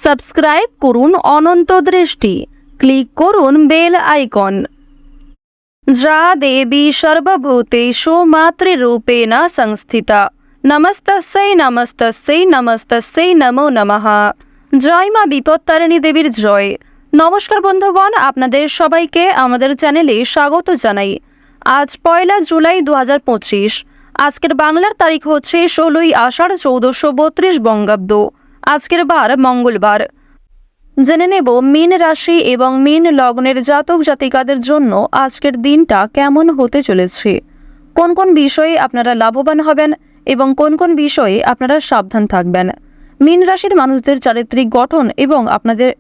Subscribe করুন অনন্ত দৃষ্টি, click করুন বেল আইকন। যা দেবী সর্বভূতেষু মাতৃরূপেণ সংস্থিতা, নমস্তস্যৈ নমস্তস্যৈ নমস্তস্যৈ নমো নমঃ। জয় মা বিপত্তারিণী দেবীর জয়। নমস্কার বন্ধুগণ, আপনাদের সবাইকে আমাদের চ্যানেলে স্বাগত জানাই। আজ 1 জুলাই 2025। আজকের বাংলার তারিখ হচ্ছে 16 আষাঢ় 1432 বঙ্গাব্দ। আজকের বার মঙ্গলবার। জেনে নেব মীন রাশি এবং মীন লগ্নের জাতক জাতিকাদের জন্য আজকের দিনটা কেমন হতে চলেছে, কোন কোন বিষয়ে আপনারা লাভবান হবেন এবং কোন কোন বিষয়ে আপনারা সাবধান থাকবেন। মীন রাশির মানুষদের চারিত্রিক গঠন এবং আপনাদের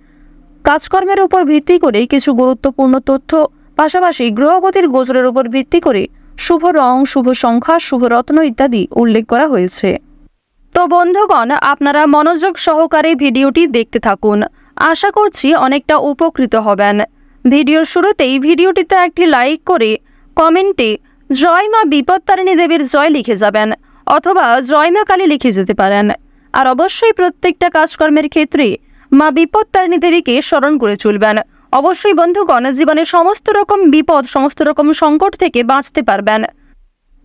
কাজকর্মের উপর ভিত্তি করে কিছু গুরুত্বপূর্ণ তথ্য, পাশাপাশি গ্রহগতির গোচরের উপর ভিত্তি করে শুভ রং, শুভ সংখ্যা, শুভ রত্ন ইত্যাদি উল্লেখ করা হয়েছে। তো বন্ধুগণ, আপনারা মনোযোগ সহকারে ভিডিওটি দেখতে থাকুন। আশা করছি অনেকটা উপকৃত হবেন। ভিডিওর শুরুতেই ভিডিওটিতে একটি লাইক করে কমেন্টে জয় মা বিপত্তারিণী দেবীর জয় লিখে যাবেন, অথবা জয় মা কালী লিখে যেতে পারেন। আর অবশ্যই প্রত্যেকটা কাজকর্মের ক্ষেত্রে মা বিপত্তারিণী দেবীকে স্মরণ করে চলবেন। অবশ্যই বন্ধুগণ, জীবনে সমস্ত রকম বিপদ, সমস্ত রকম সংকট থেকে বাঁচতে পারবেন।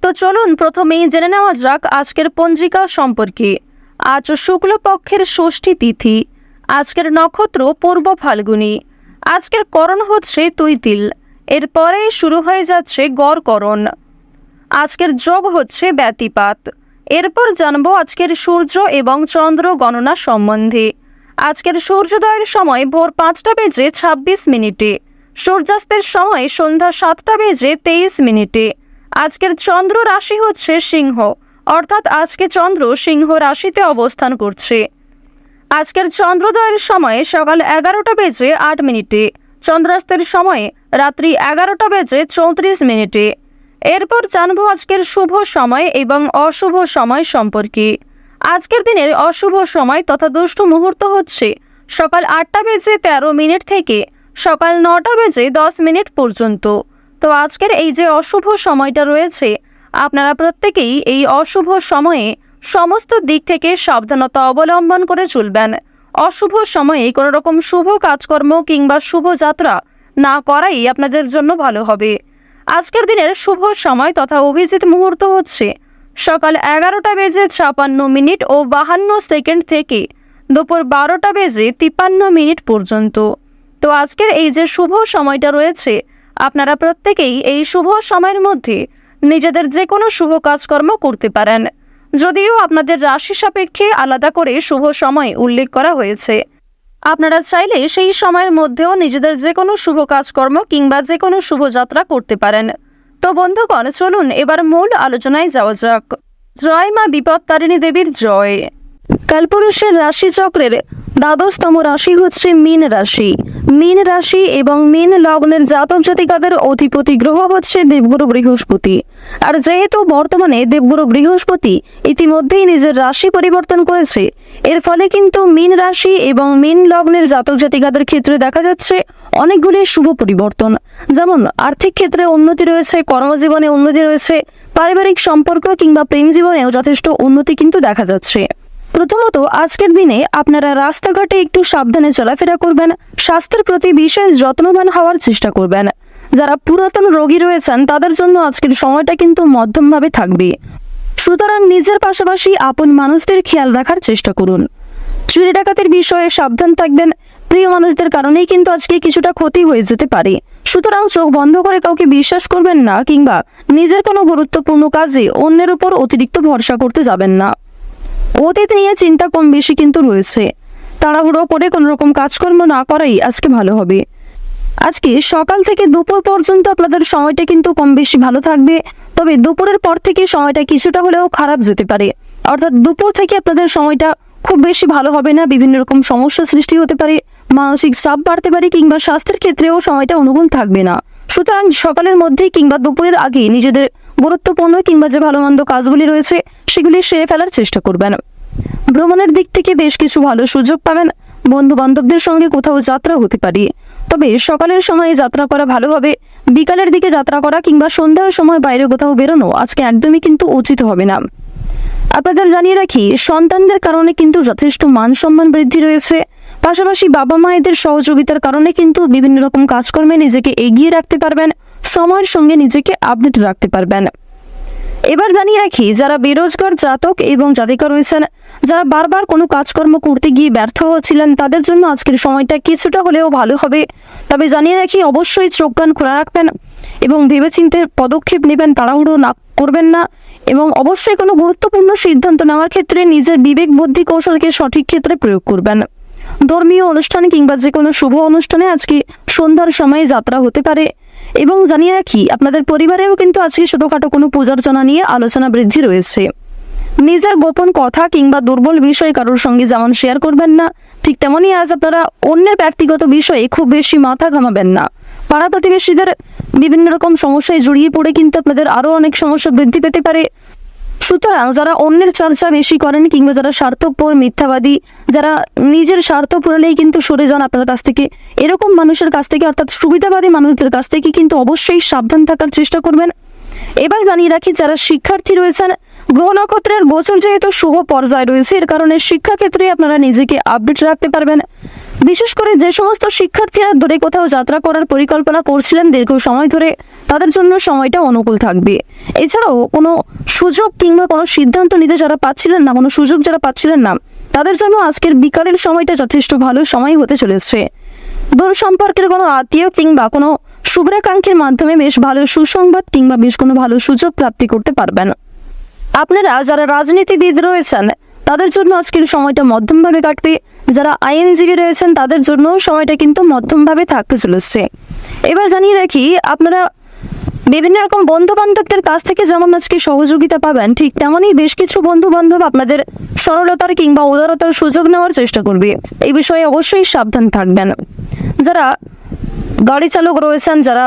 তো চলুন প্রথমেই জেনে নেওয়া যাক আজকের পঞ্জিকা সম্পর্কে। আজ শুক্লপক্ষের ষষ্ঠী তিথি। আজকের নক্ষত্র পূর্ব ফাল্গুনী। আজকের করণ হচ্ছে তৈতিল। এরপরে শুরু হয়ে যাচ্ছে গড়করণ। আজকের যোগ হচ্ছে ব্যতিপাত। এরপর জানবো আজকের সূর্য এবং চন্দ্র গণনা সম্বন্ধে। আজকের সূর্যোদয়ের সময় ভোর 5টা বেজে 26 মিনিটে। সূর্যাস্তের সময় সন্ধ্যা 7টা বেজে 23 মিনিটে। আজকের চন্দ্র রাশি হচ্ছে সিংহ, অর্থাৎ আজকে চন্দ্র সিংহ রাশিতে অবস্থান করছে। আজকের চন্দ্রোদয়ের সময় সকাল 11টা বেজে 8 মিনিটে। চন্দ্রাস্তের সময় রাত্রি 11টা বেজে 34 মিনিটে। এরপর জানবো আজকের শুভ সময় এবং অশুভ সময় সম্পর্কে। আজকের দিনের অশুভ সময় তথা দুষ্ট মুহূর্ত হচ্ছে সকাল 8টা বেজে 13 মিনিট থেকে সকাল 9টা বেজে 10 মিনিট পর্যন্ত। তো আজকের এই যে অশুভ সময়টা রয়েছে, আপনারা প্রত্যেকেই এই অশুভ সময়ে সমস্ত দিক থেকে সাবধানতা অবলম্বন করে চলবেন। অশুভ সময়ে কোনো রকম শুভ কাজকর্ম কিংবা শুভ যাত্রা না করাই আপনাদের জন্য ভালো হবে। আজকের দিনের শুভ সময় তথা অভিজিৎ মুহূর্ত হচ্ছে সকাল 11টা বেজে 56 মিনিট ও 52 সেকেন্ড থেকে দুপুর 12টা বেজে 53 মিনিট পর্যন্ত। তো আজকের এই যে শুভ সময়টা রয়েছে, আপনারা প্রত্যেকেই এই শুভ সময়ের মধ্যে নিজেদের যে কোনো শুভ কাজকর্ম করতে পারেন, যদিও আপনাদের রাশি সাপেক্ষে আলাদা করে শুভ সময় উল্লেখ করা হয়েছে। আপনারা চাইলে সেই সময়ের মধ্যেও নিজেদের যে কোনো শুভ কাজকর্ম কিংবা যে কোনো শুভযাত্রা করতে পারেন। তো বন্ধুগণ, চলুন এবার মূল আলোচনায় যাওয়া যাক। জয় মা বিপত্তারিণী দেবীর জয়। কালপুরুষের রাশিচক্রের 12তম রাশি হচ্ছে মীন রাশি। মীন রাশি এবং মীন লগ্নের জাতক জাতিকাদের অধিপতি গ্রহ হচ্ছে দেবগুরু বৃহস্পতি। আর যেহেতু বর্তমানে দেবগুরু বৃহস্পতি ইতিমধ্যেই নিজের রাশি পরিবর্তন করেছে, এর ফলে কিন্তু মীন রাশি এবং মীন লগ্নের জাতক জাতিকাদের ক্ষেত্রে দেখা যাচ্ছে অনেকগুলি শুভ পরিবর্তন। যেমন আর্থিক ক্ষেত্রে উন্নতি রয়েছে, কর্মজীবনে উন্নতি রয়েছে, পারিবারিক সম্পর্ক কিংবা প্রেম জীবনেও যথেষ্ট উন্নতি কিন্তু দেখা যাচ্ছে। প্রথমত, আজকের দিনে আপনারা রাস্তাঘাটে একটু সাবধানে চলাফেরা করবেন, স্বাস্থ্যের প্রতি বিশেষ যত্নবান হওয়ার চেষ্টা করবেন। যারা পুরাতন রোগী রয়েছেন তাদের জন্য আজকের সময়টা কিন্তু মধ্যমভাবে থাকবে। সুতরাং নিজের পাশাপাশি আপন মানুষদের খেয়াল রাখার চেষ্টা করুন। চুরি ডাকাতির বিষয়ে সাবধান থাকবেন। প্রিয় মানুষদের কারণেই কিন্তু আজকে কিছুটা ক্ষতি হয়ে যেতে পারে। সুতরাং চোখ বন্ধ করে কাউকে বিশ্বাস করবেন না, কিংবা নিজের কোনো গুরুত্বপূর্ণ কাজে অন্যের উপর অতিরিক্ত ভরসা করতে যাবেন না। অতীত নিয়ে চিন্তা কম বেশি কিন্তু রয়েছে। তাড়াহুড়ো করে কোনো রকম কাজকর্ম না করাই আজকে ভালো হবে। আজকে সকাল থেকে দুপুর পর্যন্ত আপনাদের সময়টা কিন্তু কম বেশি ভালো থাকবে, তবে দুপুরের পর থেকে সময়টা কিছুটা হলেও খারাপ যেতে পারে। অর্থাৎ দুপুর থেকে আপনাদের সময়টা খুব বেশি ভালো হবে না। বিভিন্ন রকম সমস্যা সৃষ্টি হতে পারে, মানসিক চাপ বাড়তে পারে, কিংবা স্বাস্থ্যের ক্ষেত্রেও সময়টা অনুকূল থাকবে না। সুতরাং সকালের মধ্যেই কিংবা দুপুরের আগে নিজেদের গুরুত্বপূর্ণ কিংবা যে ভালো মন্দ কাজগুলি রয়েছে সেগুলি সেরে ফেলার চেষ্টা করবেন। ভ্রমণের দিক থেকে বেশ কিছু ভালো সুযোগ পাবেন। বন্ধু বান্ধবদের সঙ্গে কোথাও যাত্রা হতে পারে, তবে সকালের সময়ে যাত্রা করা ভালো হবে। বিকালের দিকে যাত্রা করা কিংবা সন্ধ্যার সময় বাইরে কোথাও বেরোনো আজকে একদমই কিন্তু উচিত হবে না। আপনাদের জানিয়ে রাখি, সন্তানদের কারণে কিন্তু যথেষ্ট মান সম্মান বৃদ্ধি রয়েছে। পাশাপাশি বাবা মায়েদের সহযোগিতার কারণে কিন্তু বিভিন্ন রকম কাজকর্মে নিজেকে এগিয়ে রাখতে পারবেন, সময়ের সঙ্গে নিজেকে আপডেট রাখতে পারবেন। এবার জানিয়ে রাখি, যারা বেরোজগার জাতক এবং জাতিকা রয়েছেন, যারা বারবার কোনো কাজকর্ম করতে গিয়ে ব্যর্থ হচ্ছিলেন, তাদের জন্য আজকের সময়টা কিছুটা হলেও ভালো হবে। তবে জানিয়ে রাখি, অবশ্যই চোখ কান খোলা রাখবেন এবং ভেবেচিন্তে পদক্ষেপ নেবেন, তাড়াহুড়ো না করবেন না। এবং অবশ্যই কোনো গুরুত্বপূর্ণ সিদ্ধান্ত নেওয়ার ক্ষেত্রে নিজের বিবেক বুদ্ধি কৌশলকে সঠিক ক্ষেত্রে প্রয়োগ করবেন। ধর্মীয় অনুষ্ঠান কিংবা যে কোনো শুভ অনুষ্ঠানে আজকে সন্ধ্যার সময়ে যাত্রা হতে পারে। এবং জানিয়ে রাখি, আপনাদের পরিবারেও কিন্তু আজকে ছোটোখাটো কোনো পূজার্চনা নিয়ে আলোচনা বৃদ্ধি রয়েছে। নিজের গোপন কথা কিংবা দুর্বল বিষয় কারোর সঙ্গে যেমন শেয়ার করবেন না, ঠিক তেমনই আজ আপনারা অন্যের ব্যক্তিগত বিষয়ে খুব বেশি মাথা ঘামাবেন না। পাড়া প্রতিবেশীদের বিভিন্ন রকম সমস্যায় জড়িয়ে পড়ে কিন্তু আপনাদের আরও অনেক সমস্যা বৃদ্ধি পেতে পারে। সুতরাং যারা অন্যের চর্চা বেশি করেন কিংবা যারা স্বার্থপর, মিথ্যাবাদী, যারা নিজের স্বার্থ পুরালেই কিন্তু সরে যান আপনার কাছ থেকে, এরকম মানুষের কাছ থেকে অর্থাৎ সুবিধাবাদী মানুষদের কাছ থেকে কিন্তু অবশ্যই সাবধান থাকার চেষ্টা করবেন। এবার জানিয়ে রাখি, যারা শিক্ষার্থী রয়েছেন, গ্রহ নক্ষত্রের গোচর যেহেতু শুভ পর্যায়ে রয়েছে, এর কারণে শিক্ষাক্ষেত্রে আপনারা নিজেকে আপডেট রাখতে পারবেন। বিশেষ করে যে সমস্ত শিক্ষার্থীরা দূরে কোথাও যাত্রা করার পরিকল্পনা করছিলেন দীর্ঘ সময় ধরে, তাদের জন্য সময়টা অনুকূল থাকবে। এছাড়াও কোনো সুযোগ কিংবা কোনো সিদ্ধান্ত নিতে যারা পাচ্ছিলেন না, কোনো সুযোগ যারা পাচ্ছিলেন না, তাদের জন্য আজকের বিকালের সময়টা যথেষ্ট ভালো সময় হতে চলেছে। দূর সম্পর্কের কোনো আত্মীয় কিংবা কোনো শুভ্রাকাঙ্ক্ষীর মাধ্যমে বেশ ভালো সুসংবাদ কিংবা বেশ কোনো ভালো সুযোগ প্রাপ্তি করতে পারবেন। আপনারা যারা রাজনীতিবিদ রয়েছেন, তাদের জন্য আজকের সময়টা মধ্যমভাবে কাটবে। যারা আইনজীবী রয়েছেন, তাদের জন্য সময়টা কিন্তু মধ্যমভাবে থাকতে চলেছে। এবার জানিয়ে রাখি, আপনারা বিভিন্ন রকম বন্ধু বান্ধবদের কাছ থেকে যেমন আজকে সহযোগিতা পাবেন, ঠিক তেমনই বেশ কিছু বন্ধু বান্ধব আপনাদের সরলতার কিংবা উদারতার সুযোগ নেওয়ার চেষ্টা করবে। এই বিষয়ে অবশ্যই সাবধান থাকবেন। যারা গাড়ি চালক রয়েছেন, যারা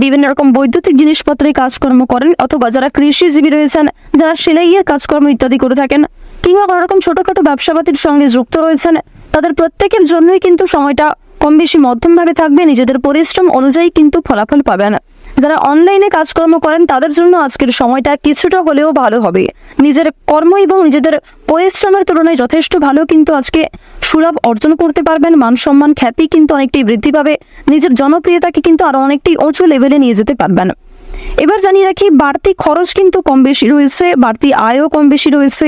বিভিন্ন রকম বৈদ্যুতিক জিনিসপত্রে কাজকর্ম করেন, অথবা যারা কৃষিজীবী রয়েছেন, যারা সেলাইয়ের কাজকর্ম ইত্যাদি করে থাকেন, কিংবা কোনো রকম ছোটোখাটো ব্যবসাপাতির সঙ্গে যুক্ত রয়েছেন, তাদের প্রত্যেকের জন্যই কিন্তু সময়টা কম বেশি মধ্যমভাবে থাকবে। নিজেদের পরিশ্রম অনুযায়ী কিন্তু ফলাফল পাবেন। যারা অনলাইনে কাজকর্ম করেন, তাদের জন্য আজকের সময়টা কিছুটা হলেও ভালো হবে। নিজের কর্ম এবং নিজেদের পরিশ্রমের তুলনায় যথেষ্ট ভালো কিন্তু আজকে সুলাভ অর্জন করতে পারবেন। মান সম্মান, খ্যাতি কিন্তু অনেকটাই বৃদ্ধি পাবে। নিজের জনপ্রিয়তাকে কিন্তু আরও অনেকটাই উঁচু লেভেলে নিয়ে যেতে পারবেন। এবার জানিয়ে রাখি, বাড়তি খরচ কিন্তু কম বেশি রয়েছে, বাড়তি আয়ও কম বেশি রয়েছে।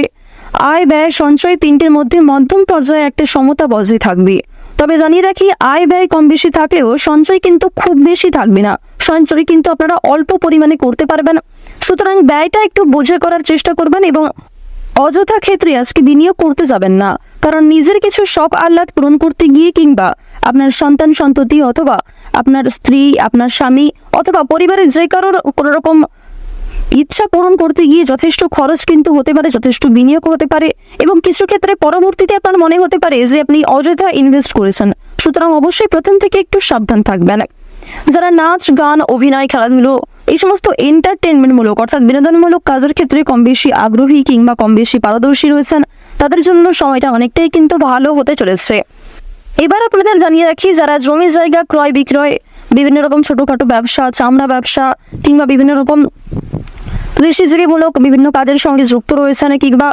আয়, ব্যয়, সঞ্চয় তিনটের মধ্যে মধ্যম পর্যায়ে একটা সমতা বজায় থাকবে। তবে জানিয়ে রাখি, আয় ব্যয় কম বেশি থাকলেও সঞ্চয় কিন্তু খুব বেশি থাকবে না। সঞ্চয় কিন্তু আপনারা অল্প পরিমাণে করতে পারবেন। সুতরাং ব্যয়টা একটু বুঝে করার চেষ্টা করবেন এবং অযথা ক্ষেত্রে আজকে বিনিয়োগ করতে যাবেন না। কারণ নিজের কিছু শখ আহ্লাদ পূরণ করতে গিয়ে কিংবা আপনার সন্তান সন্ততি অথবা আপনার স্ত্রী, আপনার স্বামী অথবা পরিবারের যে কারোর কোনো রকম ইচ্ছা পূরণ করতে গিয়ে যথেষ্ট খরচ কিন্তু হতে পারে, যথেষ্ট বিনিয়োগ হতে পারে এবং কিছু ক্ষেত্রে পরবর্তীতে আপনার মনে হতে পারে যে আপনি অযথা ইনভেস্ট করেছেন। সুতরাং অবশ্যই প্রথম থেকে একটু সাবধান থাকবেন। যারা নাচ, গান, অভিনয়, খেলাধুলো এই সমস্ত এন্টারটেনমেন্টমূলক অর্থাৎ বিনোদনমূলক কাজের ক্ষেত্রে কম বেশি আগ্রহী কিংবা কম বেশি পারদর্শী রয়েছেন, তাদের জন্য সময়টা অনেকটাই কিন্তু ভালো হতে চলেছে। এবার আপনাদের জানিয়ে রাখি, যারা জমি জায়গা ক্রয় বিক্রয়, বিভিন্ন রকম ছোটোখাটো ব্যবসা, চামড়া ব্যবসা কিংবা বিভিন্ন রকম কৃষিজীবীমূলক বিভিন্ন কাজের সঙ্গে যুক্ত রয়েছেন, কিংবা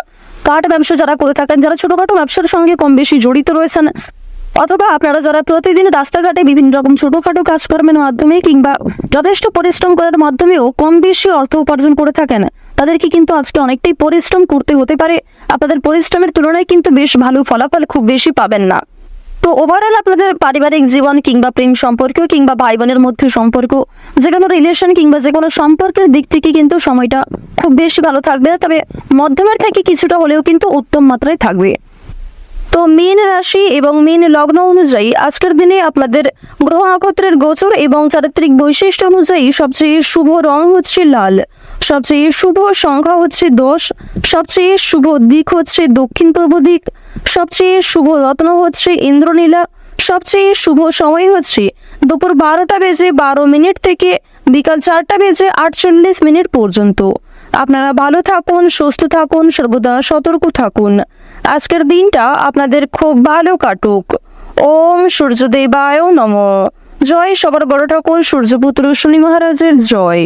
কাঠ ব্যবসা যারা করে থাকেন, যারা ছোটোখাটো ব্যবসার সঙ্গে কম বেশি জড়িত রয়েছেন, অথবা আপনারা যারা প্রতিদিন রাস্তাঘাটে বিভিন্ন রকম ছোটোখাটো কাজকর্মের মাধ্যমে কিংবা যথেষ্ট পরিশ্রম করার মাধ্যমেও কম বেশি অর্থ উপার্জন করে থাকেন, তাদেরকে কিন্তু আজকে অনেকটাই পরিশ্রম করতে হতে পারে। আপনাদের পরিশ্রমের তুলনায় কিন্তু বেশ ভালো ফলাফল খুব বেশি পাবেন না। তো ওভারঅল আপনাদের পারিবারিক জীবন কিংবা প্রেম সম্পর্ক কিংবা ভাই বোনের মধ্যে সম্পর্ক, যে কোনো রিলেশন কিংবা যে কোনো সম্পর্কের দিক থেকে কিন্তু সময়টা খুব বেশি ভালো থাকবে। তবে মধ্যমের থেকে কিছুটা হলেও কিন্তু উত্তম মাত্রায় থাকবে। তো মীন রাশি এবং মীন লগ্ন অনুযায়ী আজকের দিনে আপনাদের গ্রহ নক্ষত্রের গোচর এবং চারিত্রিক বৈশিষ্ট্য অনুযায়ী সবচেয়ে শুভ রং হচ্ছে লাল, সবচেয়ে শুভ সংখ্যা হচ্ছে 10, সবচেয়ে শুভ দিক হচ্ছে দক্ষিণ পূর্ব দিক, সবচেয়ে শুভ রত্ন হচ্ছে ইন্দ্রনীলা, সবচেয়ে শুভ সময় হচ্ছে দুপুর 12টা বেজে 12 মিনিট থেকে বিকাল 4টা বেজে 48 মিনিট পর্যন্ত। আপনারা ভালো থাকুন, সুস্থ থাকুন, সর্বদা সতর্ক থাকুন। আজকের দিনটা আপনাদের খুব ভালো কাটুক। ওম সূর্যদেবায় নমঃ। জয় সবার বড় ঠাকুর সূর্যপুত্র শনি মহারাজের জয়।